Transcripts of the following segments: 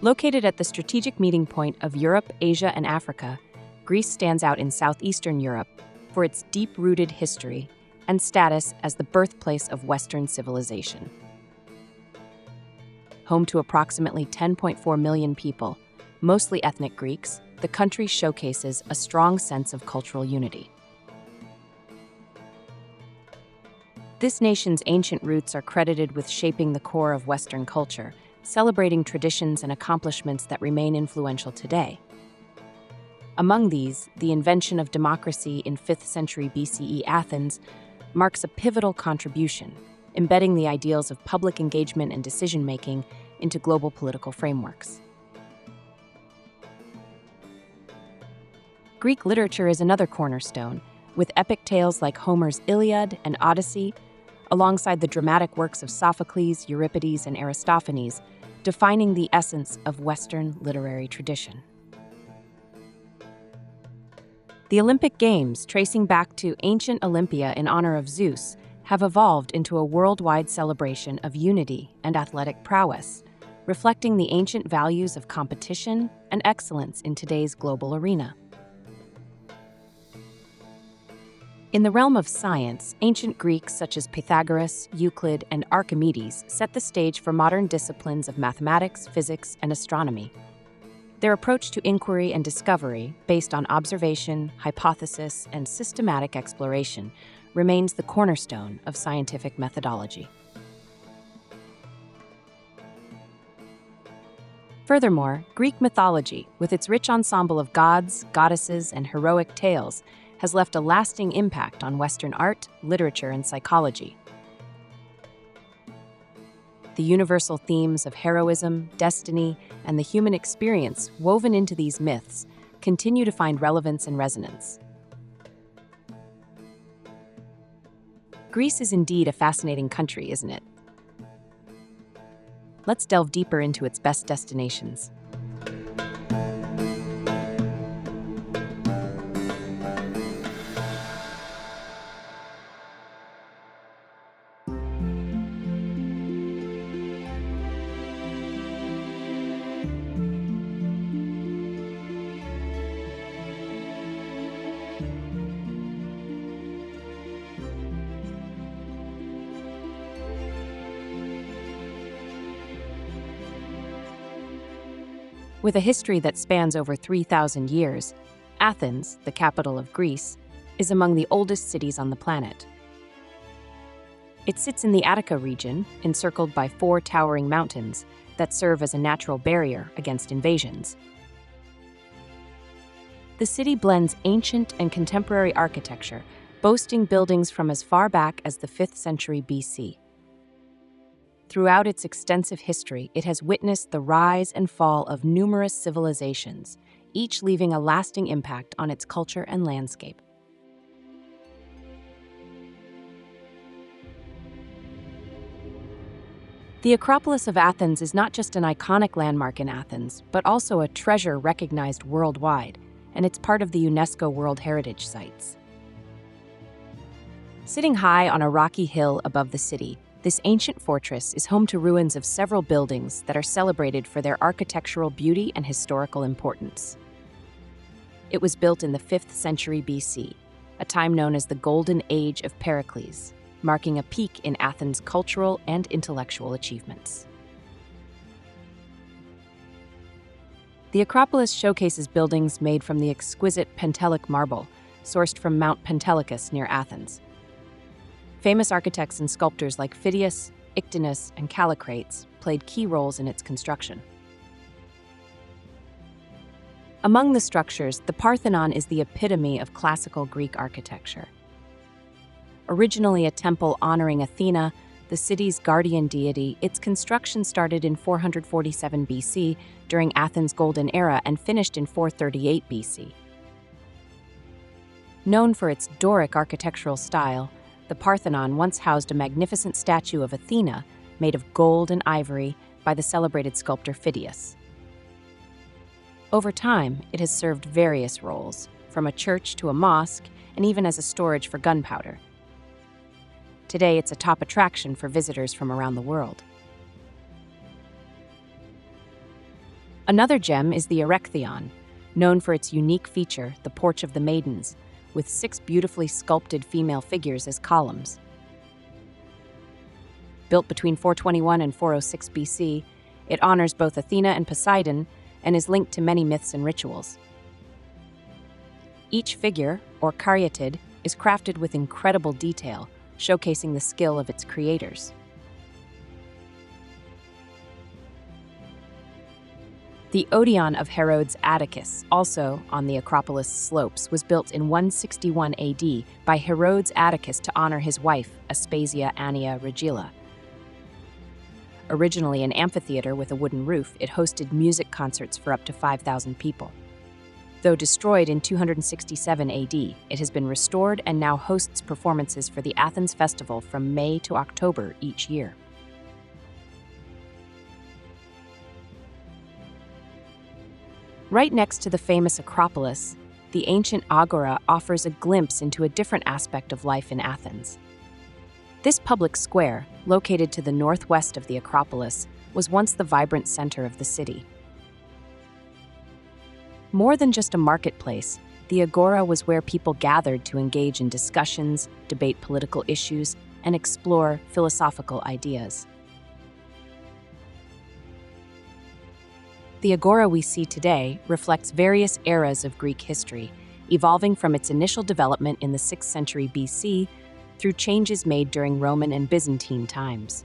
Located at the strategic meeting point of Europe, Asia, and Africa, Greece stands out in southeastern Europe for its deep-rooted history and status as the birthplace of Western civilization. Home to approximately 10.4 million people, mostly ethnic Greeks, the country showcases a strong sense of cultural unity. This nation's ancient roots are credited with shaping the core of Western culture, celebrating traditions and accomplishments that remain influential today. Among these, the invention of democracy in 5th century BCE Athens marks a pivotal contribution, embedding the ideals of public engagement and decision-making into global political frameworks. Greek literature is another cornerstone, with epic tales like Homer's Iliad and Odyssey, alongside the dramatic works of Sophocles, Euripides, and Aristophanes, defining the essence of Western literary tradition. The Olympic Games, tracing back to ancient Olympia in honor of Zeus, have evolved into a worldwide celebration of unity and athletic prowess, reflecting the ancient values of competition and excellence in today's global arena. In the realm of science, ancient Greeks such as Pythagoras, Euclid, and Archimedes set the stage for modern disciplines of mathematics, physics, and astronomy. Their approach to inquiry and discovery, based on observation, hypothesis, and systematic exploration, remains the cornerstone of scientific methodology. Furthermore, Greek mythology, with its rich ensemble of gods, goddesses, and heroic tales, has left a lasting impact on Western art, literature, and psychology. The universal themes of heroism, destiny, and the human experience woven into these myths continue to find relevance and resonance. Greece is indeed a fascinating country, isn't it? Let's delve deeper into its best destinations. With a history that spans over 3,000 years, Athens, the capital of Greece, is among the oldest cities on the planet. It sits in the Attica region, encircled by 4 towering mountains that serve as a natural barrier against invasions. The city blends ancient and contemporary architecture, boasting buildings from as far back as the 5th century BC. Throughout its extensive history, it has witnessed the rise and fall of numerous civilizations, each leaving a lasting impact on its culture and landscape. The Acropolis of Athens is not just an iconic landmark in Athens, but also a treasure recognized worldwide, and it's part of the UNESCO World Heritage Sites. Sitting high on a rocky hill above the city, this ancient fortress is home to ruins of several buildings that are celebrated for their architectural beauty and historical importance. It was built in the 5th century BC, a time known as the Golden Age of Pericles, marking a peak in Athens' cultural and intellectual achievements. The Acropolis showcases buildings made from the exquisite Pentelic marble, sourced from Mount Pentelicus near Athens. Famous architects and sculptors like Phidias, Ictinus, and Callicrates played key roles in its construction. Among the structures, the Parthenon is the epitome of classical Greek architecture. Originally a temple honoring Athena, the city's guardian deity, its construction started in 447 BC during Athens' Golden Era and finished in 438 BC. Known for its Doric architectural style, the Parthenon once housed a magnificent statue of Athena made of gold and ivory by the celebrated sculptor Phidias. Over time, it has served various roles, from a church to a mosque, and even as a storage for gunpowder. Today, it's a top attraction for visitors from around the world. Another gem is the Erechtheion, known for its unique feature, the Porch of the Maidens, with 6 beautifully sculpted female figures as columns. Built between 421 and 406 BC, it honors both Athena and Poseidon and is linked to many myths and rituals. Each figure, or caryatid, is crafted with incredible detail, showcasing the skill of its creators. The Odeon of Herodes Atticus, also on the Acropolis slopes, was built in 161 AD by Herodes Atticus to honor his wife, Aspasia Annia Regilla. Originally an amphitheater with a wooden roof, it hosted music concerts for up to 5,000 people. Though destroyed in 267 AD, it has been restored and now hosts performances for the Athens festival from May to October each year. Right next to the famous Acropolis, the ancient Agora offers a glimpse into a different aspect of life in Athens. This public square, located to the northwest of the Acropolis, was once the vibrant center of the city. More than just a marketplace, the Agora was where people gathered to engage in discussions, debate political issues, and explore philosophical ideas. The Agora we see today reflects various eras of Greek history, evolving from its initial development in the 6th century BC through changes made during Roman and Byzantine times.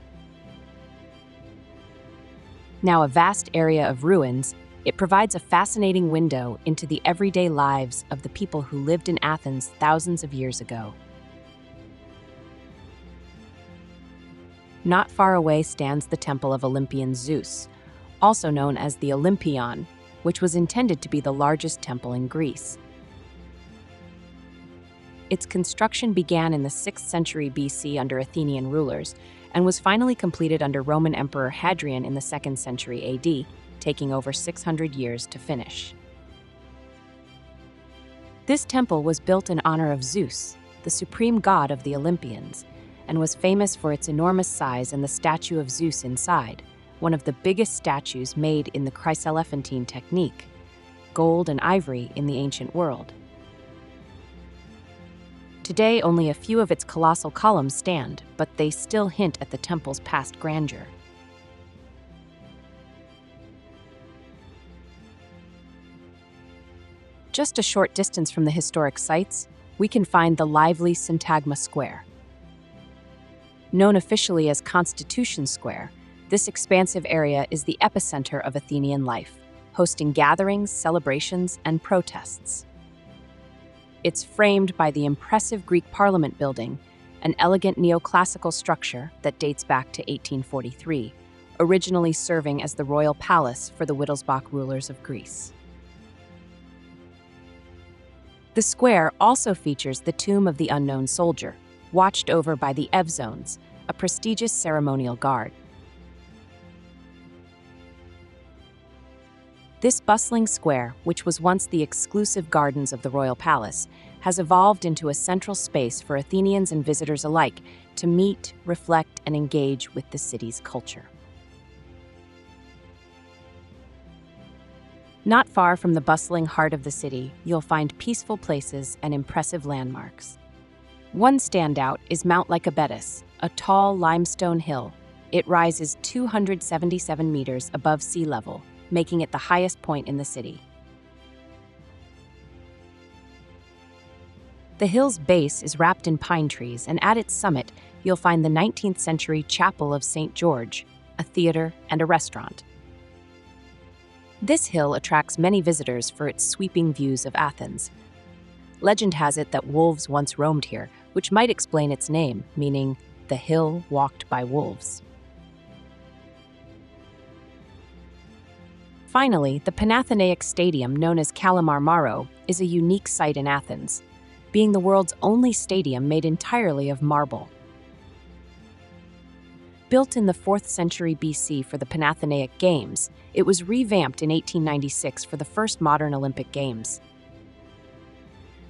Now a vast area of ruins, it provides a fascinating window into the everyday lives of the people who lived in Athens thousands of years ago. Not far away stands the temple of Olympian Zeus, also known as the Olympion, which was intended to be the largest temple in Greece. Its construction began in the 6th century BC under Athenian rulers and was finally completed under Roman Emperor Hadrian in the 2nd century AD, taking over 600 years to finish. This temple was built in honor of Zeus, the supreme god of the Olympians, and was famous for its enormous size and the statue of Zeus inside, one of the biggest statues made in the chryselephantine technique, gold and ivory in the ancient world. Today, only a few of its colossal columns stand, but they still hint at the temple's past grandeur. Just a short distance from the historic sites, we can find the lively Syntagma Square. Known officially as Constitution Square, this expansive area is the epicenter of Athenian life, hosting gatherings, celebrations, and protests. It's framed by the impressive Greek Parliament building, an elegant neoclassical structure that dates back to 1843, originally serving as the royal palace for the Wittelsbach rulers of Greece. The square also features the Tomb of the Unknown Soldier, watched over by the Evzones, a prestigious ceremonial guard. This bustling square, which was once the exclusive gardens of the royal palace, has evolved into a central space for Athenians and visitors alike to meet, reflect, and engage with the city's culture. Not far from the bustling heart of the city, you'll find peaceful places and impressive landmarks. One standout is Mount Lycabettus, a tall limestone hill. It rises 277 meters above sea level, making it the highest point in the city. The hill's base is wrapped in pine trees, and at its summit, you'll find the 19th century Chapel of St. George, a theater, and a restaurant. This hill attracts many visitors for its sweeping views of Athens. Legend has it that wolves once roamed here, which might explain its name, meaning the hill walked by wolves. Finally, the Panathenaic Stadium, known as Kalamar Maro, is a unique site in Athens, being the world's only stadium made entirely of marble. Built in the 4th century BC for the Panathenaic Games, it was revamped in 1896 for the first modern Olympic Games.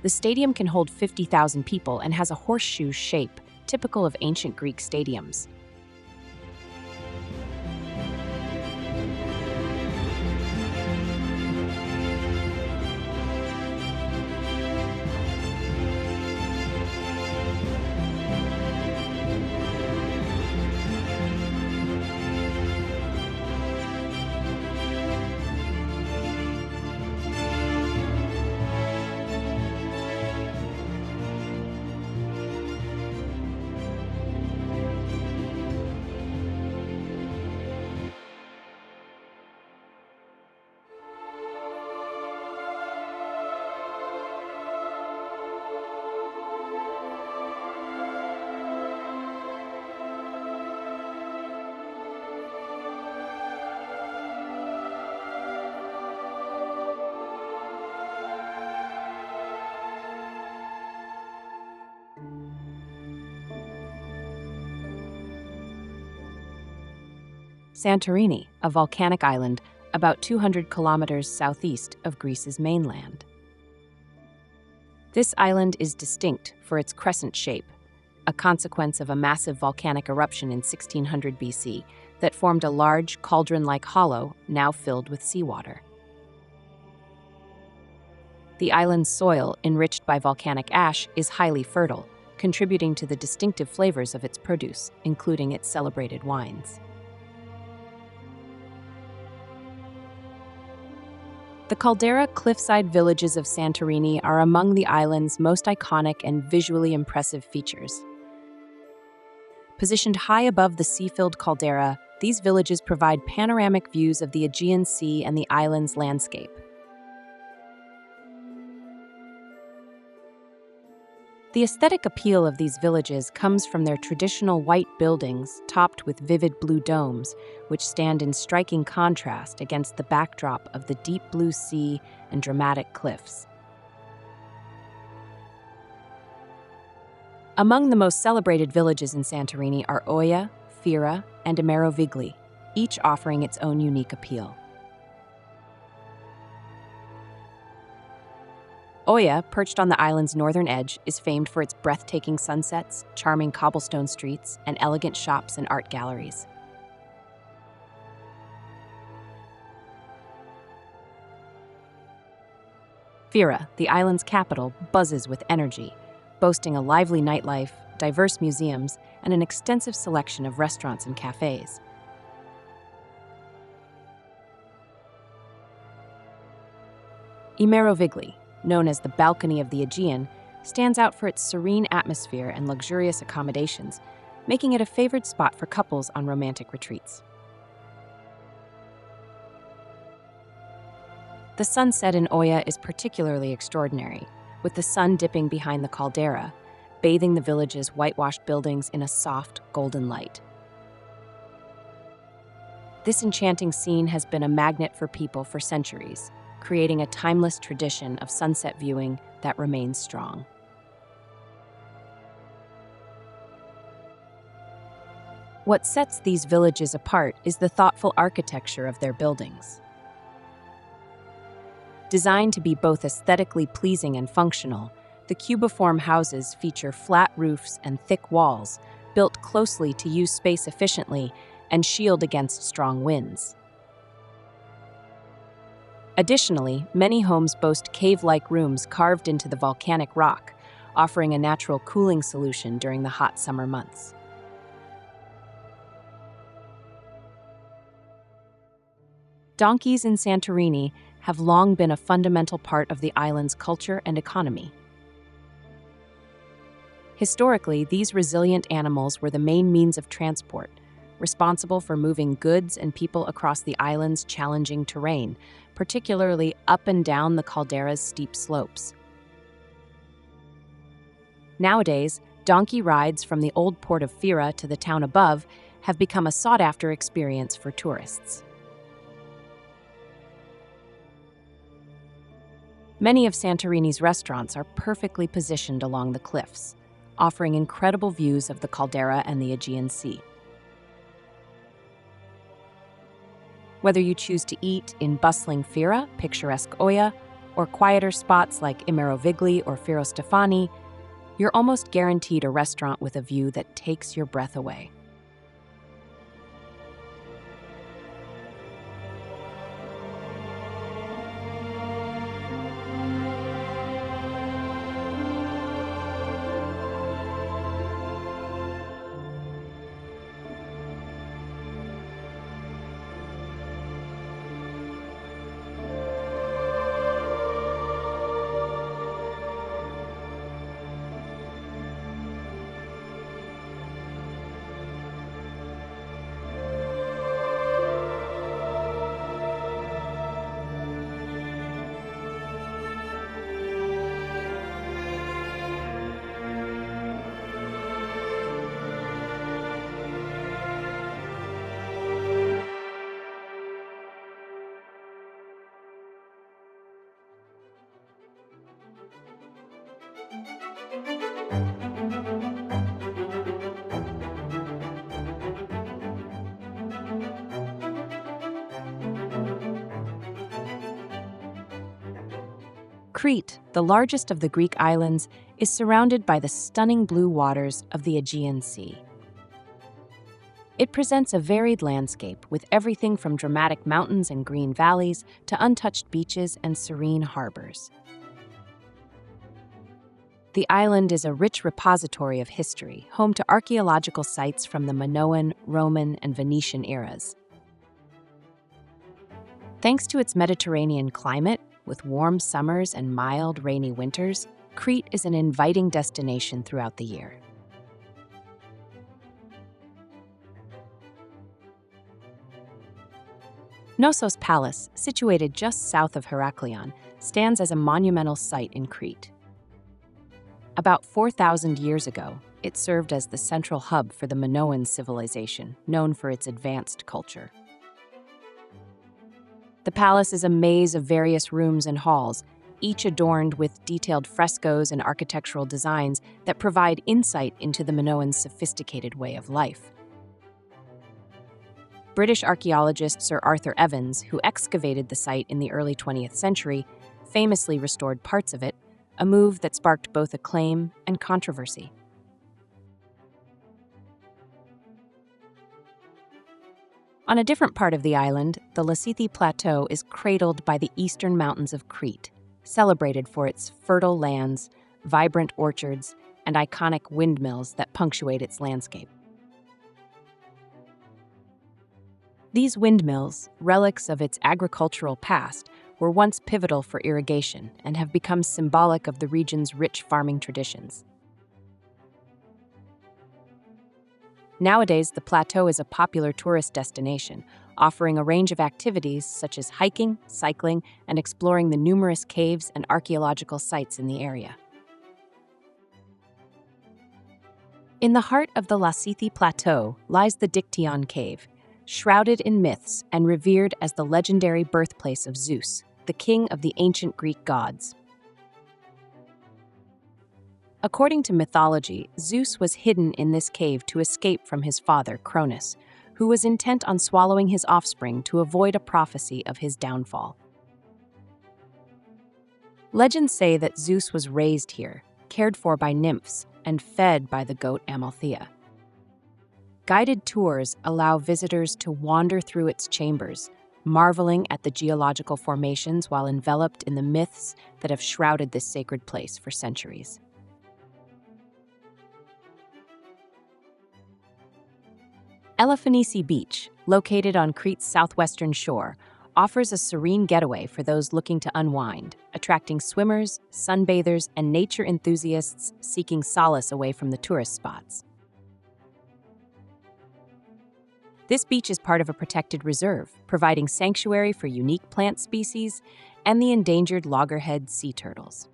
The stadium can hold 50,000 people and has a horseshoe shape, typical of ancient Greek stadiums. Santorini, a volcanic island about 200 kilometers southeast of Greece's mainland. This island is distinct for its crescent shape, a consequence of a massive volcanic eruption in 1600 BC that formed a large cauldron-like hollow now filled with seawater. The island's soil, enriched by volcanic ash, is highly fertile, contributing to the distinctive flavors of its produce, including its celebrated wines. The caldera cliffside villages of Santorini are among the island's most iconic and visually impressive features. Positioned high above the sea-filled caldera, these villages provide panoramic views of the Aegean Sea and the island's landscape. The aesthetic appeal of these villages comes from their traditional white buildings topped with vivid blue domes, which stand in striking contrast against the backdrop of the deep blue sea and dramatic cliffs. Among the most celebrated villages in Santorini are Oia, Fira, and Merovigli, each offering its own unique appeal. Oia, perched on the island's northern edge, is famed for its breathtaking sunsets, charming cobblestone streets, and elegant shops and art galleries. Fira, the island's capital, buzzes with energy, boasting a lively nightlife, diverse museums, and an extensive selection of restaurants and cafes. Merovigli, known as the Balcony of the Aegean, stands out for its serene atmosphere and luxurious accommodations, making it a favored spot for couples on romantic retreats. The sunset in Oia is particularly extraordinary, with the sun dipping behind the caldera, bathing the village's whitewashed buildings in a soft, golden light. This enchanting scene has been a magnet for people for centuries, creating a timeless tradition of sunset viewing that remains strong. What sets these villages apart is the thoughtful architecture of their buildings. Designed to be both aesthetically pleasing and functional, the cubiform houses feature flat roofs and thick walls, built closely to use space efficiently and shield against strong winds. Additionally, many homes boast cave-like rooms carved into the volcanic rock, offering a natural cooling solution during the hot summer months. Donkeys in Santorini have long been a fundamental part of the island's culture and economy. Historically, these resilient animals were the main means of transport, responsible for moving goods and people across the island's challenging terrain, particularly up and down the caldera's steep slopes. Nowadays, donkey rides from the old port of Fira to the town above have become a sought-after experience for tourists. Many of Santorini's restaurants are perfectly positioned along the cliffs, offering incredible views of the caldera and the Aegean Sea. Whether you choose to eat in bustling Fira, picturesque Oia, or quieter spots like Merovigli or Stefani, you're almost guaranteed a restaurant with a view that takes your breath away. Crete, the largest of the Greek islands, is surrounded by the stunning blue waters of the Aegean Sea. It presents a varied landscape with everything from dramatic mountains and green valleys to untouched beaches and serene harbors. The island is a rich repository of history, home to archaeological sites from the Minoan, Roman, and Venetian eras. Thanks to its Mediterranean climate, with warm summers and mild, rainy winters, Crete is an inviting destination throughout the year. Knossos Palace, situated just south of Heraklion, stands as a monumental site in Crete. About 4,000 years ago, it served as the central hub for the Minoan civilization, known for its advanced culture. The palace is a maze of various rooms and halls, each adorned with detailed frescoes and architectural designs that provide insight into the Minoans' sophisticated way of life. British archaeologist Sir Arthur Evans, who excavated the site in the early 20th century, famously restored parts of it, a move that sparked both acclaim and controversy. On a different part of the island, the Lassithi Plateau is cradled by the eastern mountains of Crete, celebrated for its fertile lands, vibrant orchards, and iconic windmills that punctuate its landscape. These windmills, relics of its agricultural past, were once pivotal for irrigation and have become symbolic of the region's rich farming traditions. Nowadays, the plateau is a popular tourist destination, offering a range of activities such as hiking, cycling, and exploring the numerous caves and archaeological sites in the area. In the heart of the Lassithi Plateau lies the Dictyon Cave, shrouded in myths and revered as the legendary birthplace of Zeus, the king of the ancient Greek gods. According to mythology, Zeus was hidden in this cave to escape from his father, Cronus, who was intent on swallowing his offspring to avoid a prophecy of his downfall. Legends say that Zeus was raised here, cared for by nymphs, and fed by the goat Amalthea. Guided tours allow visitors to wander through its chambers, marveling at the geological formations while enveloped in the myths that have shrouded this sacred place for centuries. Elefanici Beach, located on Crete's southwestern shore, offers a serene getaway for those looking to unwind, attracting swimmers, sunbathers, and nature enthusiasts seeking solace away from the tourist spots. This beach is part of a protected reserve, providing sanctuary for unique plant species and the endangered loggerhead sea turtles.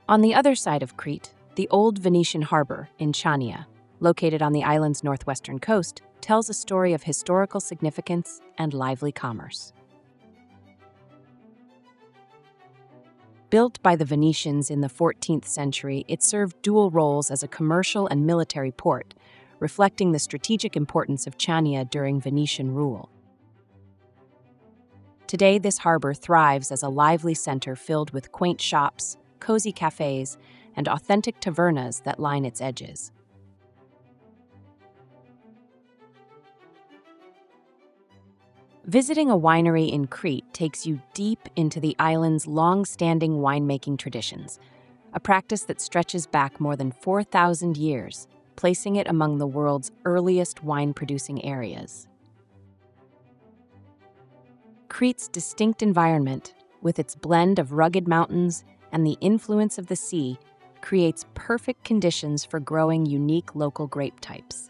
On the other side of Crete, the old Venetian harbor in Chania, located on the island's northwestern coast, tells a story of historical significance and lively commerce. Built by the Venetians in the 14th century, it served dual roles as a commercial and military port, reflecting the strategic importance of Chania during Venetian rule. Today, this harbor thrives as a lively center filled with quaint shops, cozy cafes, and authentic tavernas that line its edges. Visiting a winery in Crete takes you deep into the island's long-standing winemaking traditions, a practice that stretches back more than 4,000 years, placing it among the world's earliest wine-producing areas. Crete's distinct environment, with its blend of rugged mountains and the influence of the sea, creates perfect conditions for growing unique local grape types.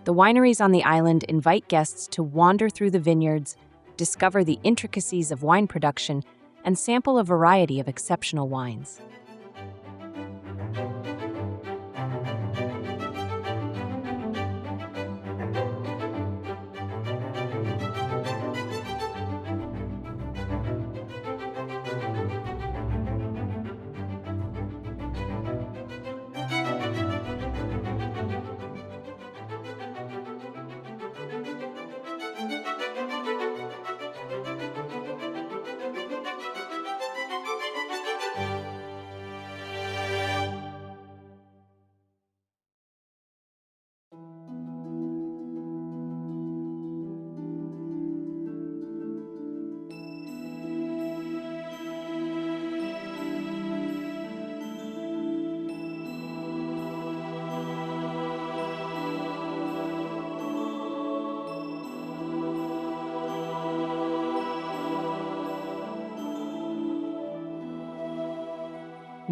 The wineries on the island invite guests to wander through the vineyards, discover the intricacies of wine production, and sample a variety of exceptional wines.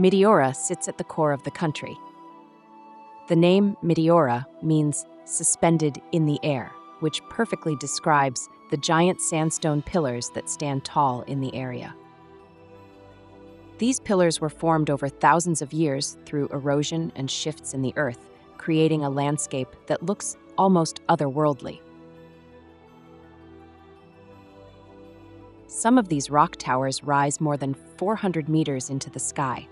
Meteora sits at the core of the country. The name Meteora means suspended in the air, which perfectly describes the giant sandstone pillars that stand tall in the area. These pillars were formed over thousands of years through erosion and shifts in the earth, creating a landscape that looks almost otherworldly. Some of these rock towers rise more than 400 meters into the sky.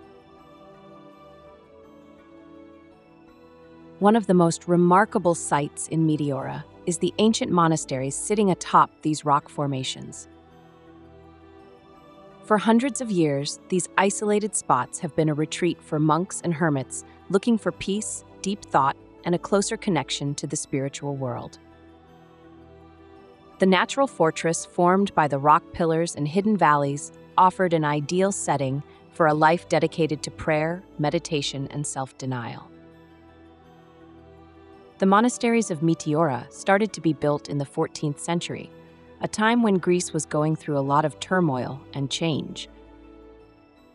One of the most remarkable sights in Meteora is the ancient monasteries sitting atop these rock formations. For hundreds of years, these isolated spots have been a retreat for monks and hermits looking for peace, deep thought, and a closer connection to the spiritual world. The natural fortress formed by the rock pillars and hidden valleys offered an ideal setting for a life dedicated to prayer, meditation, and self-denial. The monasteries of Meteora started to be built in the 14th century, a time when Greece was going through a lot of turmoil and change.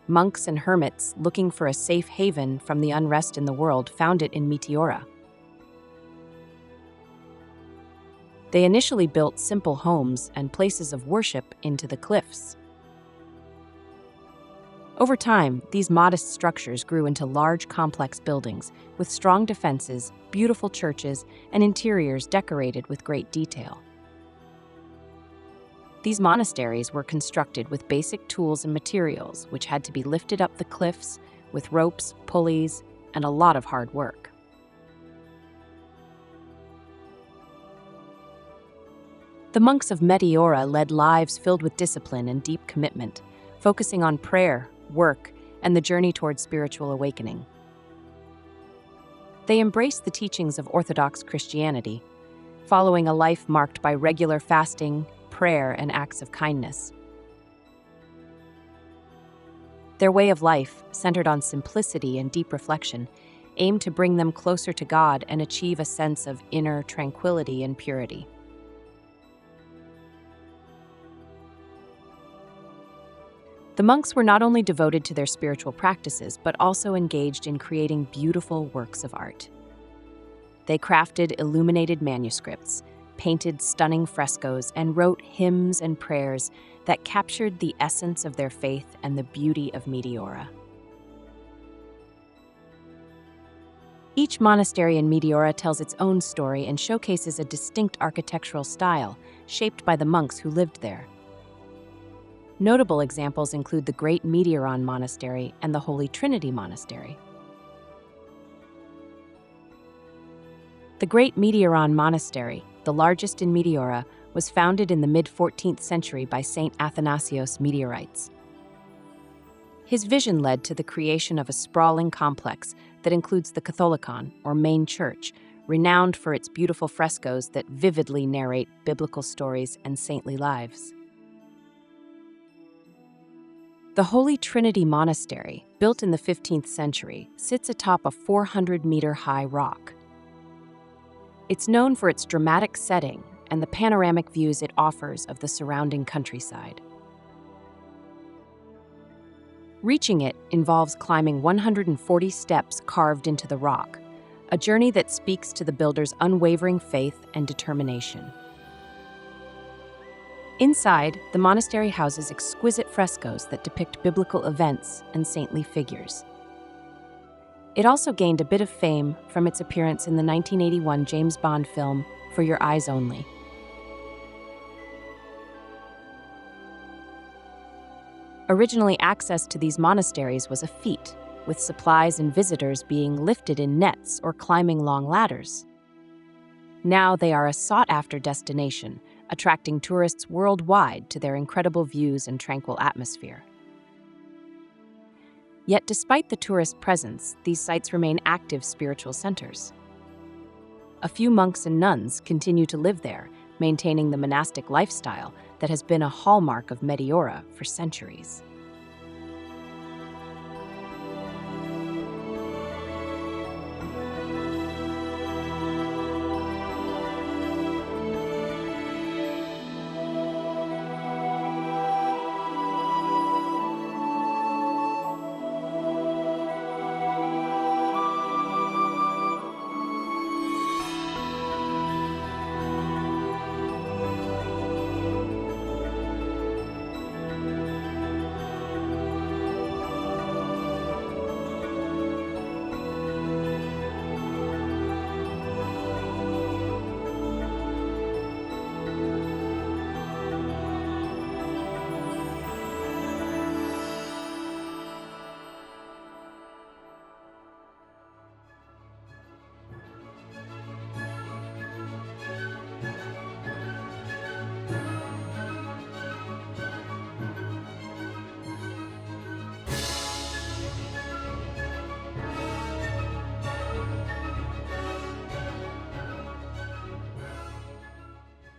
Monks and hermits looking for a safe haven from the unrest in the world found it in Meteora. They initially built simple homes and places of worship into the cliffs. Over time, these modest structures grew into large, complex buildings with strong defenses, beautiful churches, and interiors decorated with great detail. These monasteries were constructed with basic tools and materials, which had to be lifted up the cliffs with ropes, pulleys, and a lot of hard work. The monks of Meteora led lives filled with discipline and deep commitment, focusing on prayer, work, and the journey towards spiritual awakening. They embraced the teachings of Orthodox Christianity, following a life marked by regular fasting, prayer, and acts of kindness. Their way of life, centered on simplicity and deep reflection, aimed to bring them closer to God and achieve a sense of inner tranquility and purity. The monks were not only devoted to their spiritual practices, but also engaged in creating beautiful works of art. They crafted illuminated manuscripts, painted stunning frescoes, and wrote hymns and prayers that captured the essence of their faith and the beauty of Meteora. Each monastery in Meteora tells its own story and showcases a distinct architectural style shaped by the monks who lived there. Notable examples include the Great Meteoron Monastery and the Holy Trinity Monastery. The Great Meteoron Monastery, the largest in Meteora, was founded in the mid-14th century by Saint Athanasios Meteorites. His vision led to the creation of a sprawling complex that includes the Catholicon, or main church, renowned for its beautiful frescoes that vividly narrate biblical stories and saintly lives. The Holy Trinity Monastery, built in the 15th century, sits atop a 400-meter-high rock. It's known for its dramatic setting and the panoramic views it offers of the surrounding countryside. Reaching it involves climbing 140 steps carved into the rock, a journey that speaks to the builder's unwavering faith and determination. Inside, the monastery houses exquisite frescoes that depict biblical events and saintly figures. It also gained a bit of fame from its appearance in the 1981 James Bond film For Your Eyes Only. Originally, access to these monasteries was a feat, with supplies and visitors being lifted in nets or climbing long ladders. Now they are a sought-after destination, attracting tourists worldwide to their incredible views and tranquil atmosphere. Yet despite the tourist presence, these sites remain active spiritual centers. A few monks and nuns continue to live there, maintaining the monastic lifestyle that has been a hallmark of Meteora for centuries.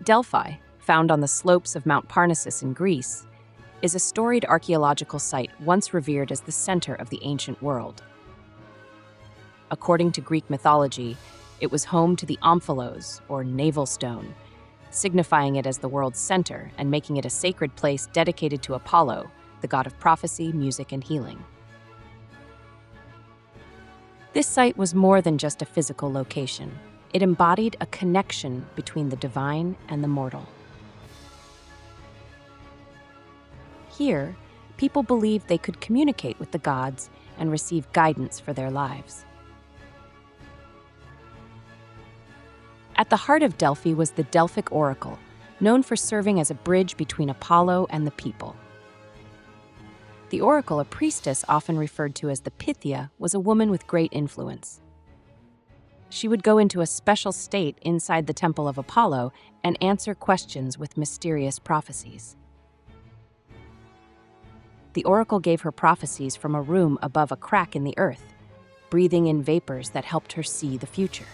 Delphi, found on the slopes of Mount Parnassus in Greece, is a storied archaeological site once revered as the center of the ancient world. According to Greek mythology, it was home to the omphalos, or navel stone, signifying it as the world's center and making it a sacred place dedicated to Apollo, the god of prophecy, music, and healing. This site was more than just a physical location. It embodied a connection between the divine and the mortal. Here, people believed they could communicate with the gods and receive guidance for their lives. At the heart of Delphi was the Delphic oracle, known for serving as a bridge between Apollo and the people. The oracle, a priestess often referred to as the Pythia, was a woman with great influence. She would go into a special state inside the temple of Apollo and answer questions with mysterious prophecies. The oracle gave her prophecies from a room above a crack in the earth, breathing in vapors that helped her see the future.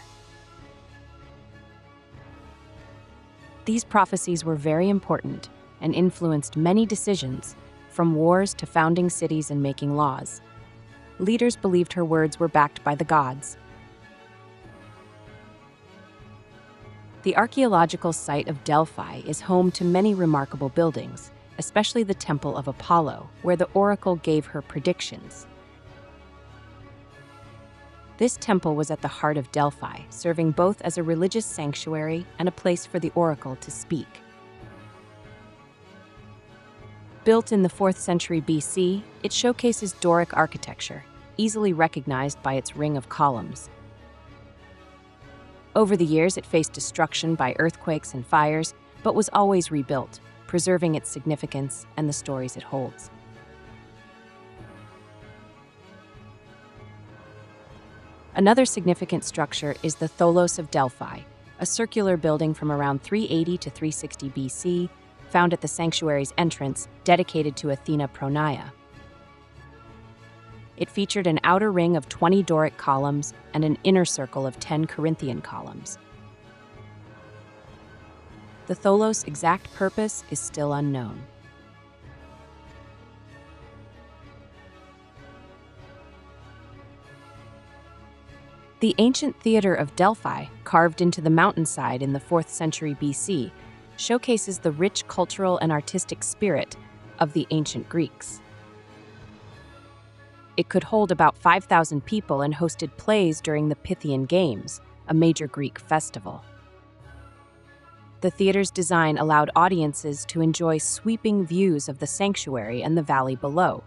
These prophecies were very important and influenced many decisions, from wars to founding cities and making laws. Leaders believed her words were backed by the gods. The archaeological site of Delphi is home to many remarkable buildings, especially the Temple of Apollo, where the oracle gave her predictions. This temple was at the heart of Delphi, serving both as a religious sanctuary and a place for the oracle to speak. Built in the 4th century BC, it showcases Doric architecture, easily recognized by its ring of columns. Over the years, it faced destruction by earthquakes and fires, but was always rebuilt, preserving its significance and the stories it holds. Another significant structure is the Tholos of Delphi, a circular building from around 380 to 360 BC, found at the sanctuary's entrance, dedicated to Athena Pronaia. It featured an outer ring of 20 Doric columns and an inner circle of 10 Corinthian columns. The Tholos' exact purpose is still unknown. The ancient theater of Delphi, carved into the mountainside in the 4th century BC, showcases the rich cultural and artistic spirit of the ancient Greeks. It could hold about 5,000 people and hosted plays during the Pythian Games, a major Greek festival. The theater's design allowed audiences to enjoy sweeping views of the sanctuary and the valley below.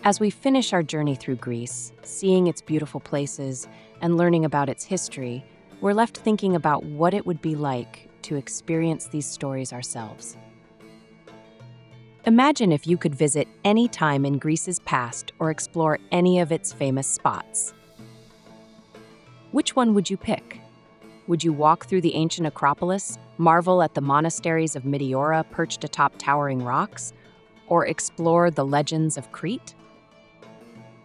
As we finish our journey through Greece, seeing its beautiful places and learning about its history, we're left thinking about what it would be like to experience these stories ourselves. Imagine if you could visit any time in Greece's past or explore any of its famous spots. Which one would you pick? Would you walk through the ancient Acropolis, marvel at the monasteries of Meteora perched atop towering rocks, or explore the legends of Crete?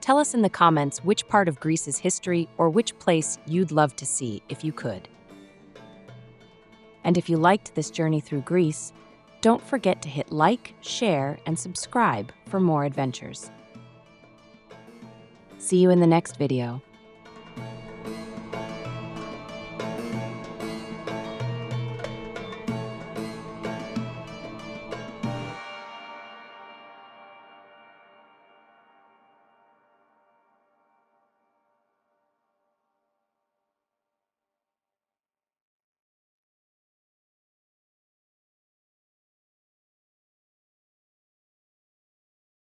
Tell us in the comments which part of Greece's history or which place you'd love to see if you could. And if you liked this journey through Greece, don't forget to hit like, share, and subscribe for more adventures. See you in the next video.